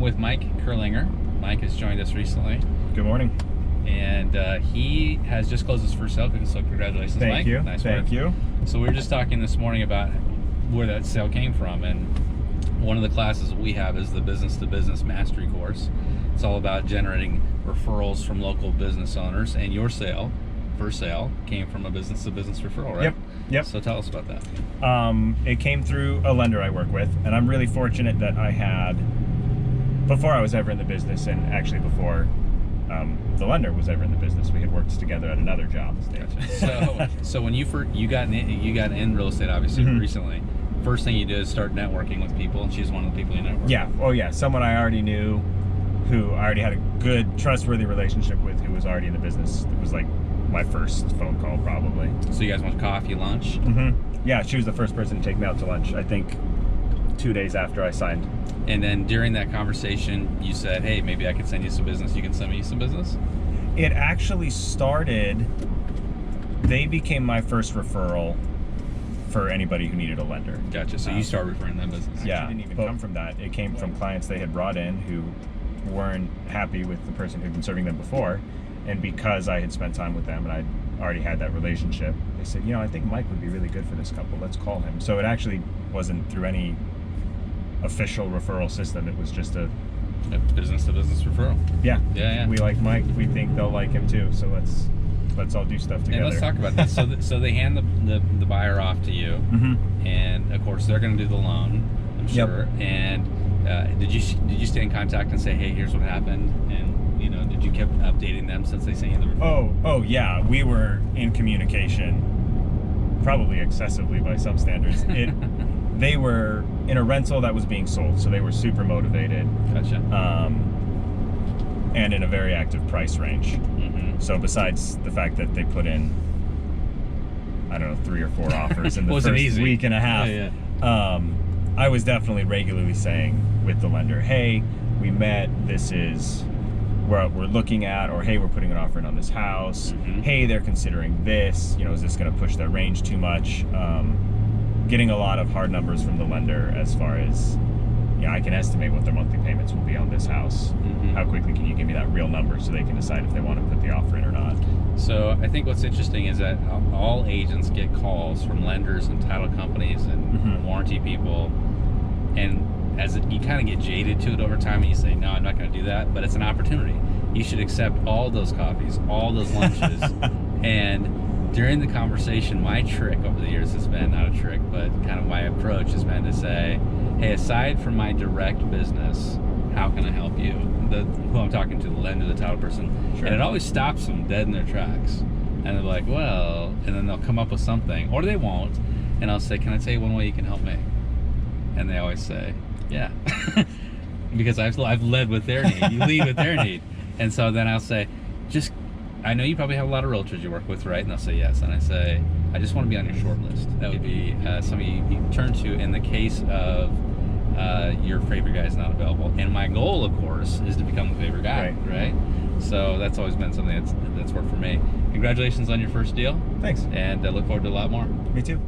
with Mike Kerlinger. Mike has joined us recently. Good morning. And he has just closed his first sale, so congratulations, Mike. Thank you. Nice Thank work. you. So we were just talking this morning about where that sale came from, and one of the classes we have is the Business to Business Mastery course. It's all about generating referrals from local business owners, and your first sale, came from a business to business referral, right? Yep. So tell us about that. It came through a lender I work with, and I'm really fortunate that I had, before I was ever in the business, and actually before the lender was ever in the business, we had worked together at another job. So when you got in real estate, obviously, recently, first thing you did is start networking with people, and she's one of the people you network Yeah. with. Oh yeah. Someone I already knew, who I already had a good, trustworthy relationship with, who was already in the business. It was like my first phone call, probably. So you guys went coffee, lunch? Yeah, she was the first person to take me out to lunch, I think 2 days after I signed. And then during that conversation, you said, hey, maybe I could send you some business. You can send me some business? It actually started, they became my first referral for anybody who needed a lender. Gotcha. So you start referring them business. Yeah, it didn't even come from that. It came from clients they had brought in who weren't happy with the person who'd been serving them before. And because I had spent time with them and I'd already had that relationship, they said, I think Mike would be really good for this couple. Let's call him. So it actually wasn't through any official referral system. It was just a business to business referral. Yeah. Yeah. We like Mike. We think they'll like him too. So let's all do stuff together. And let's talk about this. So they hand the buyer off to you, and of course they're going to do the loan, I'm sure. And did you stay in contact and say, hey, here's what happened, and did you keep updating them since they sent you the referral? Oh yeah, we were in communication, probably excessively by some standards. They were in a rental that was being sold, so they were super motivated. Gotcha. And in a very active price range. So besides the fact that they put in, I don't know, 3 or 4 offers in the first week and a half, I was definitely regularly saying with the lender, hey, we met, this is where we're looking at, or hey, we're putting an offer in on this house, hey, they're considering this, is this going to push their range too much? Getting a lot of hard numbers from the lender as far as, I can estimate what their monthly payments will be on this house. How quickly can you give me that real number so they can decide if they want to put the offer in or not? So I think what's interesting is that all agents get calls from lenders and title companies and warranty people, and you kind of get jaded to it over time, and you say, no, I'm not going to do that, but it's an opportunity. You should accept all those coffees, all those lunches, and during the conversation, my trick over the years has been, not a trick, but kind of my approach has been to say, hey, aside from my direct business, how can I help you? Who I'm talking to, the lender, the title person. Sure. And it always stops them dead in their tracks. And they're like, well, and then they'll come up with something, or they won't. And I'll say, can I tell you one way you can help me? And they always say, yeah. Because I've led with their need. You lead with their need. And so then I'll say, I know you probably have a lot of realtors you work with, right? And they'll say yes. And I say, I just want to be on your short list. That would be somebody you turn to in the case of your favorite guy is not available. And my goal, of course, is to become the favorite guy, right? So that's always been something that's worked for me. Congratulations on your first deal. Thanks. And I look forward to a lot more. Me too.